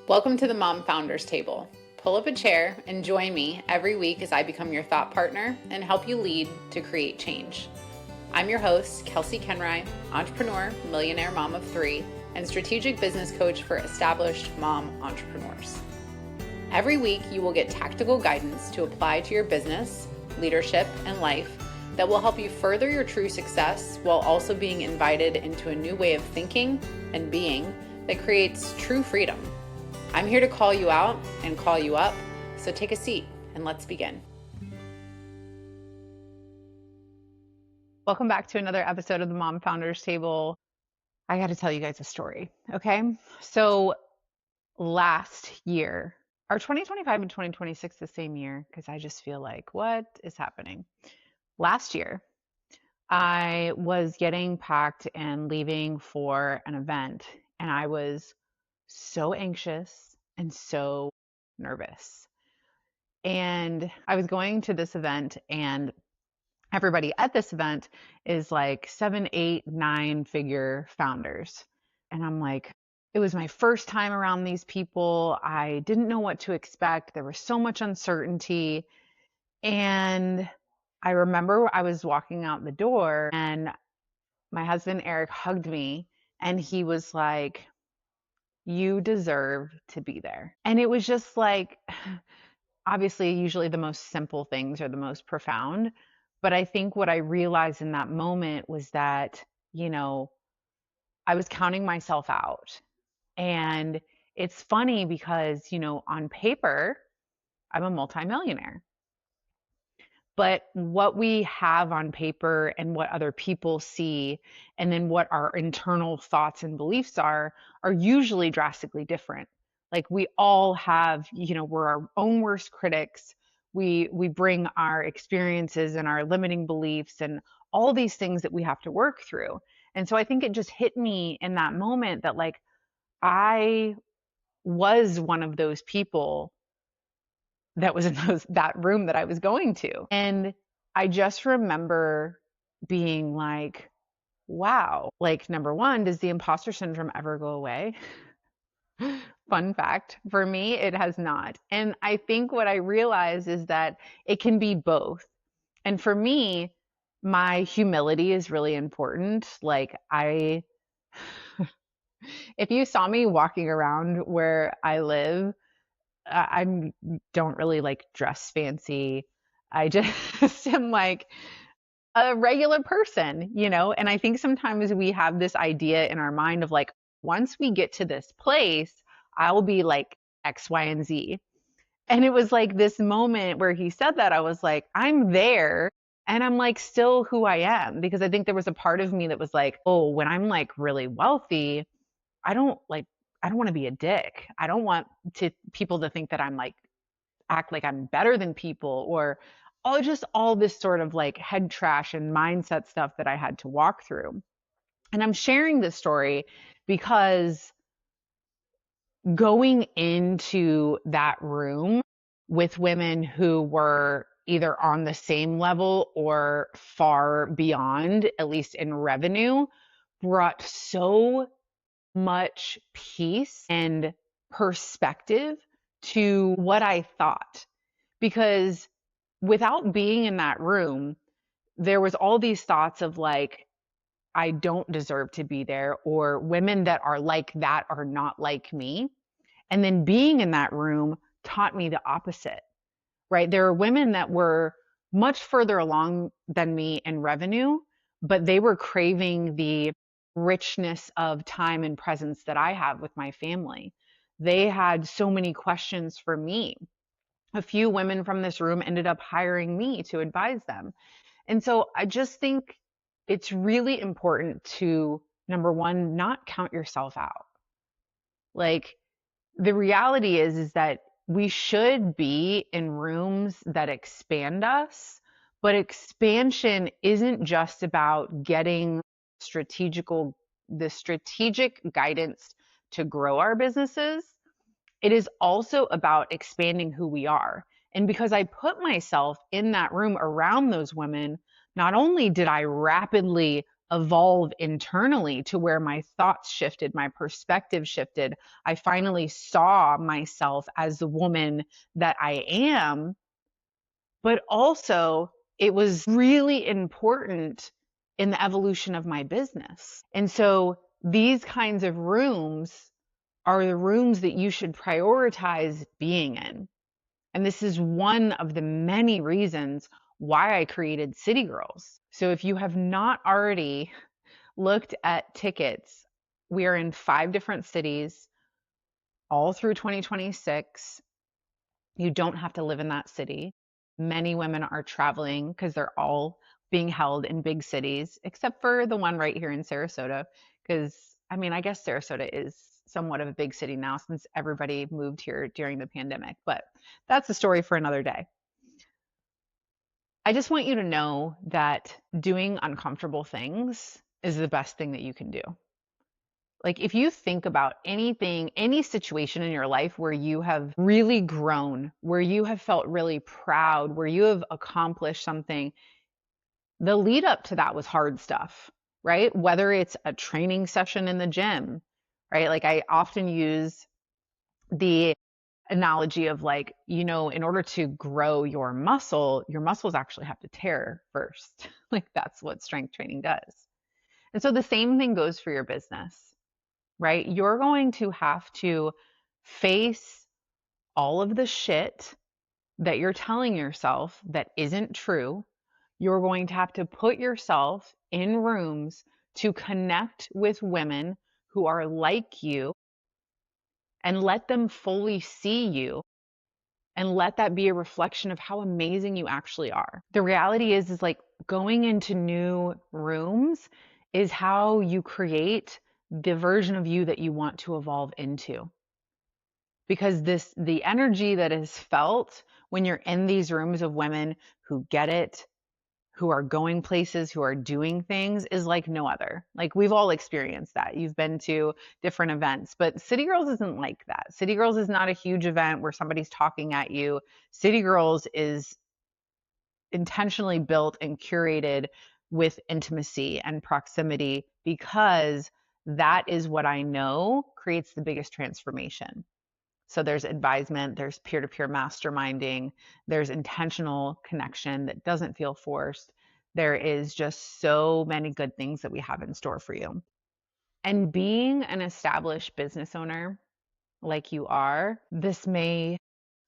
Welcome to the Mom Founders Table. Pull up a chair and join me every week as I become your thought partner and help you lead to create change. I'm your host, Kelsey Kenry, entrepreneur, millionaire mom of three, and strategic business coach for established mom entrepreneurs. Every week, you will get tactical guidance to apply to your business, leadership, and life that will help you further your true success while also being invited into a new way of thinking and being that creates true freedom. I'm here to call you out and call you up, so take a seat and let's begin. Welcome back to another episode of the Mom Founders Table. I got to tell you guys a story, okay? So last year, are 2025 and 2026 the same year? Because I just feel like, what is happening? Last year, I was getting packed and leaving for an event, and I was so anxious and so nervous. And I was going to this event, and everybody at this event is like 7, 8, 9-figure founders. And I'm like, it was my first time around these people. I didn't know what to expect. There was so much uncertainty. And I remember I was walking out the door and my husband, Eric, hugged me and he was like, "You deserve to be there." And it was just like, obviously, usually the most simple things are the most profound. But I think what I realized in that moment was that, I was counting myself out. And it's funny because, on paper, I'm a multimillionaire. But what we have on paper and what other people see, and then what our internal thoughts and beliefs are usually drastically different. Like we all have, we're our own worst critics. We bring our experiences and our limiting beliefs and all these things that we have to work through. And so I think it just hit me in that moment that like I was one of those people that was in that room that I was going to. And I just remember being like, wow, like number one, does the imposter syndrome ever go away? Fun fact, for me, it has not. And I think what I realize is that it can be both. And for me, my humility is really important. Like if you saw me walking around where I live, I don't really like dress fancy. I just am like a regular person, And I think sometimes we have this idea in our mind of like, once we get to this place, I'll be like X, Y, and Z. And it was like this moment where he said that, I was like, I'm there and I'm like still who I am. Because I think there was a part of me that was like, oh, when I'm like really wealthy, I don't want to be a dick. I don't want people to think that I'm like act like I'm better than people or all this sort of like head trash and mindset stuff that I had to walk through. And I'm sharing this story because going into that room with women who were either on the same level or far beyond, at least in revenue, brought so much peace and perspective to what I thought. Because without being in that room, there was all these thoughts of like, I don't deserve to be there, or women that are like that are not like me. And then being in that room taught me the opposite, right? There are women that were much further along than me in revenue, but they were craving the richness of time and presence that I have with my family. They had so many questions for me. A few women from this room ended up hiring me to advise them. And so I just think it's really important to, number one, not count yourself out. Like the reality is that we should be in rooms that expand us, but expansion isn't just about getting the strategic guidance to grow our businesses. It is also about expanding who we are. And because I put myself in that room around those women, not only did I rapidly evolve internally to where my thoughts shifted, my perspective shifted. I finally saw myself as the woman that I am, but also it was really important in the evolution of my business. And so these kinds of rooms are the rooms that you should prioritize being in. And this is one of the many reasons why I created City Girls. So if you have not already looked at tickets, we are in 5 different cities all through 2026. You don't have to live in that city. Many women are traveling because they're all being held in big cities, except for the one right here in Sarasota. Because, I mean, I guess Sarasota is somewhat of a big city now since everybody moved here during the pandemic, but that's a story for another day. I just want you to know that doing uncomfortable things is the best thing that you can do. Like, if you think about anything, any situation in your life where you have really grown, where you have felt really proud, where you have accomplished something, the lead up to that was hard stuff, right? Whether it's a training session in the gym, right? Like, I often use the analogy of, like, in order to grow your muscles actually have to tear first. Like, that's what strength training does. And so the same thing goes for your business, right? You're going to have to face all of the shit that you're telling yourself that isn't true. You're going to have to put yourself in rooms to connect with women who are like you and let them fully see you and let that be a reflection of how amazing you actually are. The reality is like going into new rooms is how you create the version of you that you want to evolve into. Because the energy that is felt when you're in these rooms of women who get it, who are going places, who are doing things is like no other. Like, we've all experienced that. You've been to different events, but City Girls isn't like that. City Girls is not a huge event where somebody's talking at you. City Girls is intentionally built and curated with intimacy and proximity because that is what I know creates the biggest transformation. So there's advisement, there's peer-to-peer masterminding, there's intentional connection that doesn't feel forced. There is just so many good things that we have in store for you. And being an established business owner like you are, this may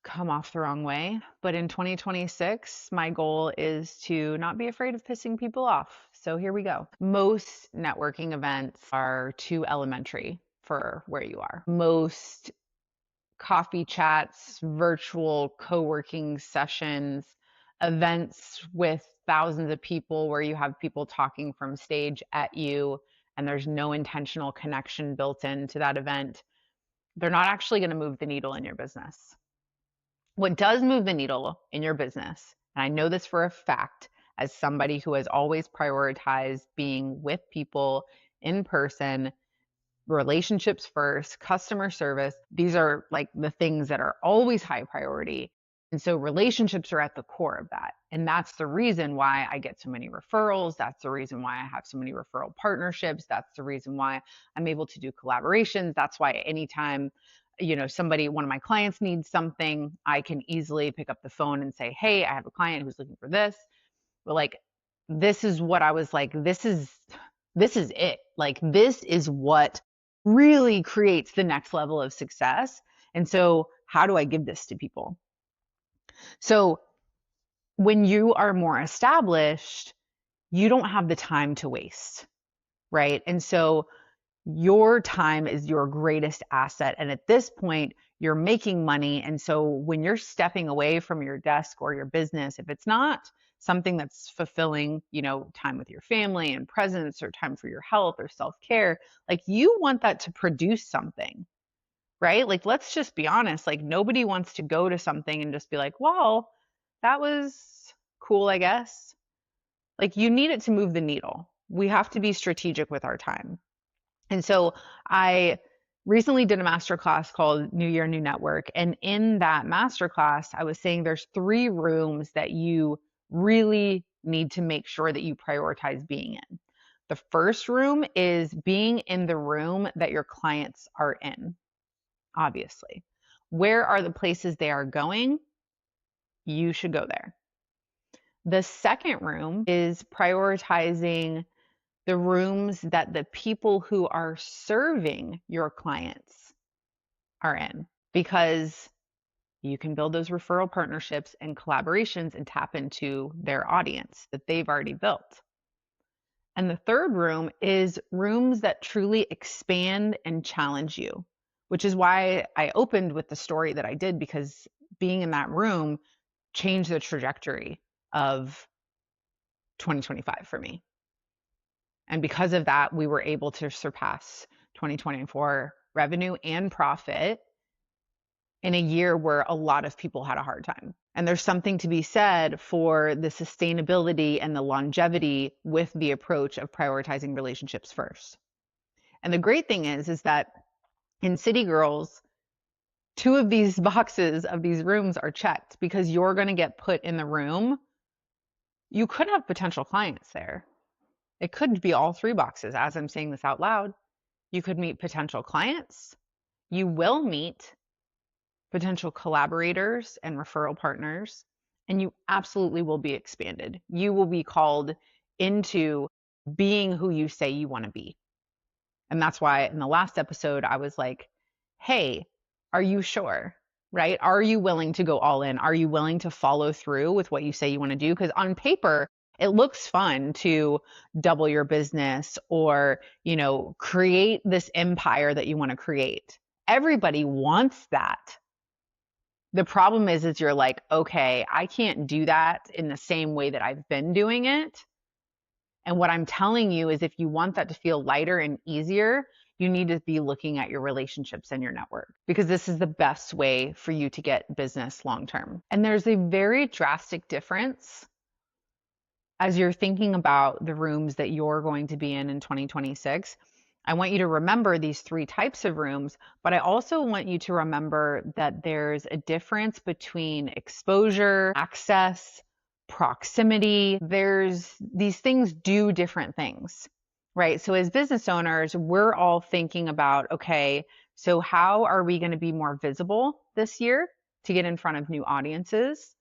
come off the wrong way, but in 2026, my goal is to not be afraid of pissing people off. So here we go. Most networking events are too elementary for where you are. Most coffee chats, virtual co-working sessions, events with thousands of people where you have people talking from stage at you and there's no intentional connection built into that event, they're not actually going to move the needle in your business. What does move the needle in your business, and I know this for a fact as somebody who has always prioritized being with people in person, relationships first, customer service. These are like the things that are always high priority. And so relationships are at the core of that. And that's the reason why I get so many referrals. That's the reason why I have so many referral partnerships. That's the reason why I'm able to do collaborations. That's why anytime, somebody, one of my clients needs something, I can easily pick up the phone and say, hey, I have a client who's looking for this. But like, this is what I was like, this is it. Like, this is what really creates the next level of success. And so how do I give this to people? So when you are more established, you don't have the time to waste, right? And so your time is your greatest asset. And at this point, you're making money. And so when you're stepping away from your desk or your business, if it's not something that's fulfilling, time with your family and presence or time for your health or self-care, like, you want that to produce something, right? Like, let's just be honest. Like, nobody wants to go to something and just be like, well, that was cool, I guess. Like, you need it to move the needle. We have to be strategic with our time. And so I recently did a masterclass called New Year, New Network. And in that masterclass, I was saying there's 3 rooms that you really need to make sure that you prioritize being in. The first room is being in the room that your clients are in, obviously. Where are the places they are going? You should go there. The second room is prioritizing the rooms that the people who are serving your clients are in, because you can build those referral partnerships and collaborations and tap into their audience that they've already built. And the third room is rooms that truly expand and challenge you, which is why I opened with the story that I did, because being in that room changed the trajectory of 2025 for me. And because of that, we were able to surpass 2024 revenue and profit in a year where a lot of people had a hard time. And there's something to be said for the sustainability and the longevity with the approach of prioritizing relationships first. And the great thing is that in City Girls, 2 of these boxes of these rooms are checked, because you're going to get put in the room. You could have potential clients there. It could be all 3 boxes as I'm saying this out loud. You could meet potential clients. You will meet potential collaborators and referral partners, and you absolutely will be expanded. You will be called into being who you say you want to be. And that's why in the last episode, I was like, hey, are you sure? Right? Are you willing to go all in? Are you willing to follow through with what you say you want to do? Because on paper, it looks fun to double your business or, create this empire that you want to create. Everybody wants that. The problem is you're like, okay, I can't do that in the same way that I've been doing it. And what I'm telling you is, if you want that to feel lighter and easier, you need to be looking at your relationships and your network, because this is the best way for you to get business long term. And there's a very drastic difference as you're thinking about the rooms that you're going to be in 2026. I want you to remember these 3 types of rooms, but I also want you to remember that there's a difference between exposure, access, proximity. These things do different things, right? So as business owners, we're all thinking about, okay, so how are we going to be more visible this year to get in front of new audiences?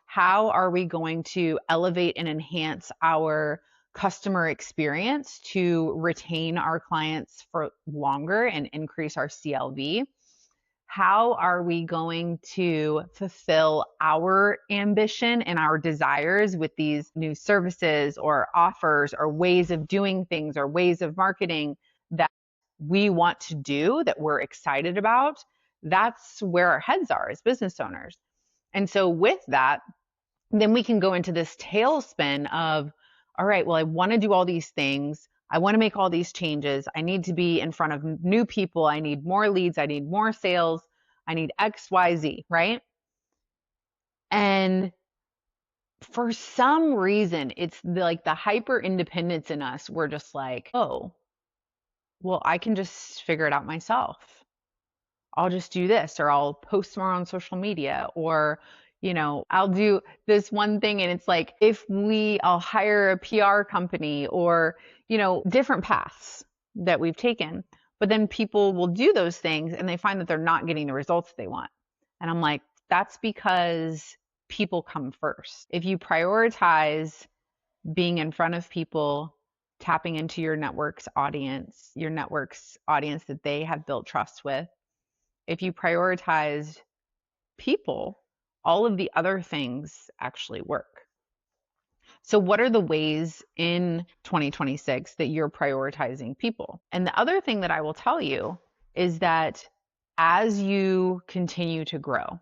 How are we going to elevate and enhance our customer experience to retain our clients for longer and increase our CLV? How are we going to fulfill our ambition and our desires with these new services or offers or ways of doing things or ways of marketing that we want to do, that we're excited about? That's where our heads are as business owners. And so with that, then we can go into this tailspin of, all right, well, I want to do all these things. I want to make all these changes. I need to be in front of new people. I need more leads. I need more sales. I need X, Y, Z, right? And for some reason, it's like the hyper independence in us. We're just like, oh, well, I can just figure it out myself. I'll just do this, or I'll post more on social media, or, I'll do this one thing. And it's like, I'll hire a PR company, or, different paths that we've taken. But then people will do those things and they find that they're not getting the results they want. And I'm like, that's because people come first. If you prioritize being in front of people, tapping into your network's audience that they have built trust with, if you prioritize people, all of the other things actually work. So what are the ways in 2026 that you're prioritizing people? And the other thing that I will tell you is that as you continue to grow,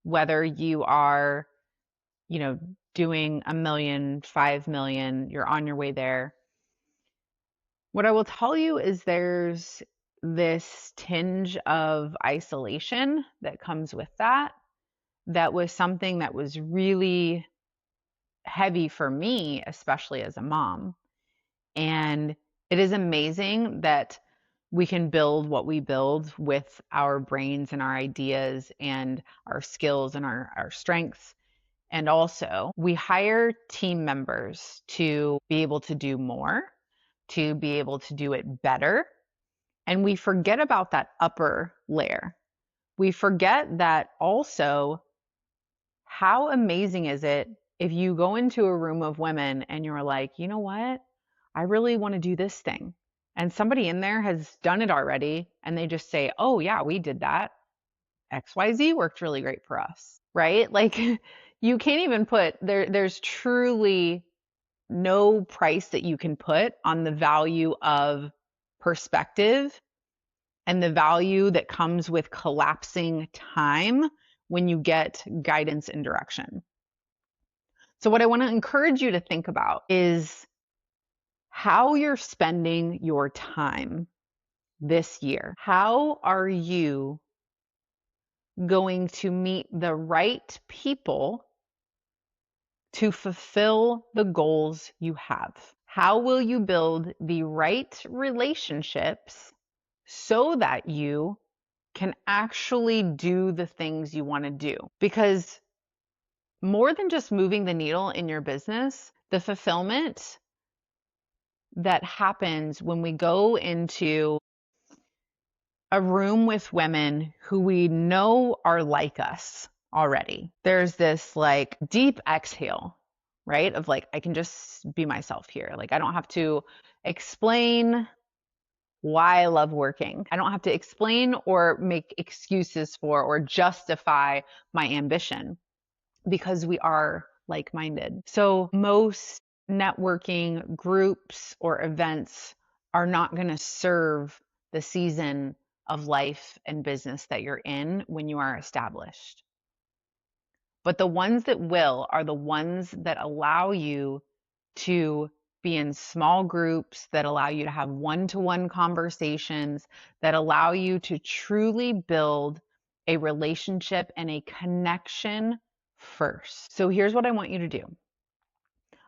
whether you are, doing 1 million, 5 million, you're on your way there. What I will tell you is there's this tinge of isolation that comes with that. That was something that was really heavy for me, especially as a mom. And it is amazing that we can build what we build with our brains and our ideas and our skills and our strengths. And also, we hire team members to be able to do more. to be able to do it better. And we forget about that upper layer. We forget that also, how amazing is it if you go into a room of women and you're like, you know what? I really want to do this thing. And somebody in there has done it already. And they just say, oh, yeah, we did that. XYZ worked really great for us, right? Like you can't even put there's truly no price that you can put on the value of perspective and the value that comes with collapsing time when you get guidance and direction. So, what I want to encourage you to think about is how you're spending your time this year. How are you going to meet the right people to fulfill the goals you have? How will you build the right relationships so that you can actually do the things you want to do? Because more than just moving the needle in your business, the fulfillment that happens when we go into a room with women who we know are like us already. There's this like deep exhale, right? Of like, I can just be myself here. Like, I don't have to explain why I love working. I don't have to explain or make excuses for or justify my ambition because we are like-minded. So most networking groups or events are not going to serve the season of life and business that you're in when you are established. But the ones that will are the ones that allow you to be in small groups, that allow you to have one-to-one conversations, that allow you to truly build a relationship and a connection first. So here's what I want you to do.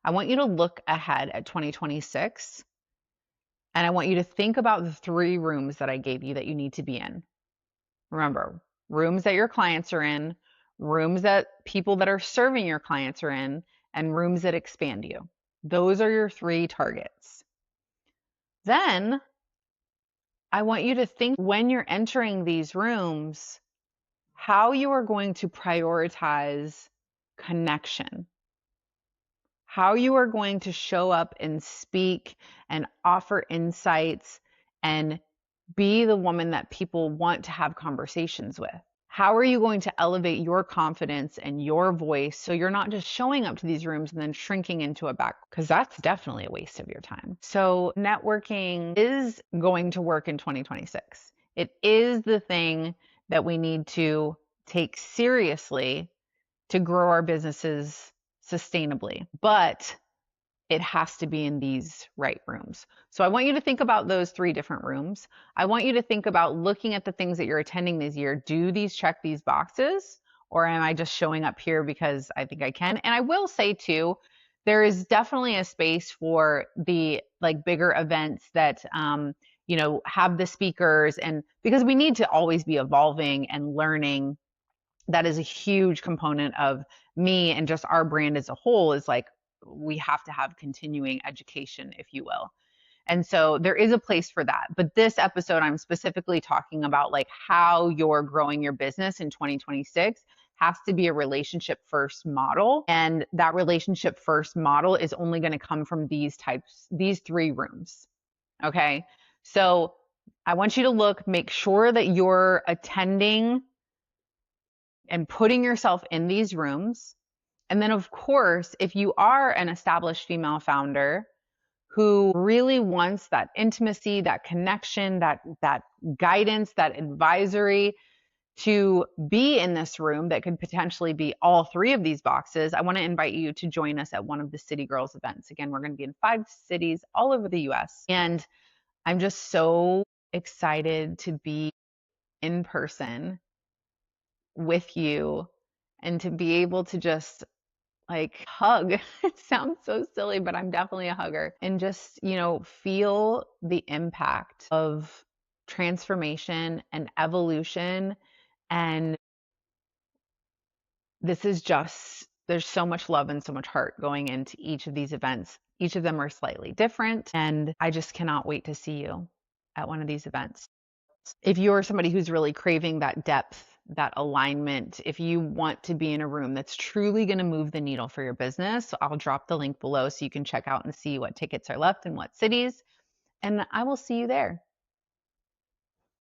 I want you to look ahead at 2026, and I want you to think about the 3 rooms that I gave you that you need to be in. Remember, rooms that your clients are in, rooms that people that are serving your clients are in, and rooms that expand you. Those are your 3 targets. Then I want you to think, when you're entering these rooms, how you are going to prioritize connection, how you are going to show up and speak and offer insights and be the woman that people want to have conversations with. How are you going to elevate your confidence and your voice so you're not just showing up to these rooms and then shrinking into a back? Because that's definitely a waste of your time. So networking is going to work in 2026. It is the thing that we need to take seriously to grow our businesses sustainably. But it has to be in these right rooms. So I want you to think about those 3 different rooms. I want you to think about looking at the things that you're attending this year. Do these check these boxes? Or am I just showing up here because I think I can? And I will say too, there is definitely a space for the like bigger events that have the speakers, and because we need to always be evolving and learning. That is a huge component of me and just our brand as a whole, is like, we have to have continuing education, if you will. And so there is a place for that. But this episode, I'm specifically talking about like how you're growing your business in 2026 has to be a relationship first model. And that relationship first model is only going to come from these 3 rooms. Okay. So I want you to make sure that you're attending and putting yourself in these rooms. And then, of course, if you are an established female founder who really wants that intimacy, that connection, that guidance, that advisory, to be in this room that could potentially be all 3 of these boxes, I want to invite you to join us at one of the City Girls events. Again, we're going to be in 5 cities all over the US. And I'm just so excited to be in person with you and to be able to just like hug. It sounds so silly, but I'm definitely a hugger. And just, feel the impact of transformation and evolution. And this is just, there's so much love and so much heart going into each of these events. Each of them are slightly different, and I just cannot wait to see you at one of these events. If you're somebody who's really craving that depth, that alignment, if you want to be in a room that's truly going to move the needle for your business, I'll drop the link below so you can check out and see what tickets are left in what cities, and I will see you there.